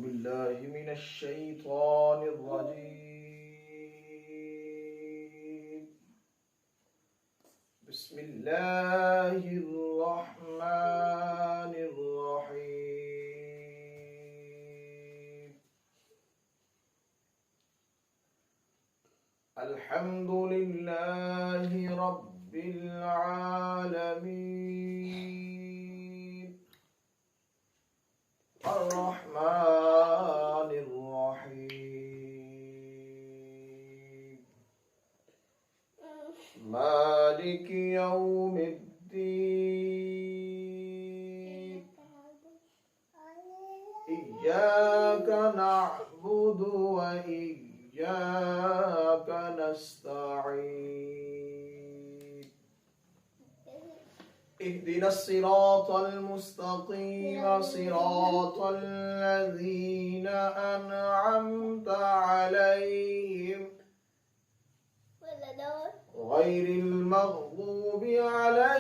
بالله من الشيطان الرجيم. بسم الله الرحمن الرحيم. الحمد لله رب العالمين الرحمن الرحيم مالك يوم الدين إياك نعبد وإياك نستعين اهدنا الصراط المستقيم صراط الذين أنعمت عليهم غير المغضوب عليهم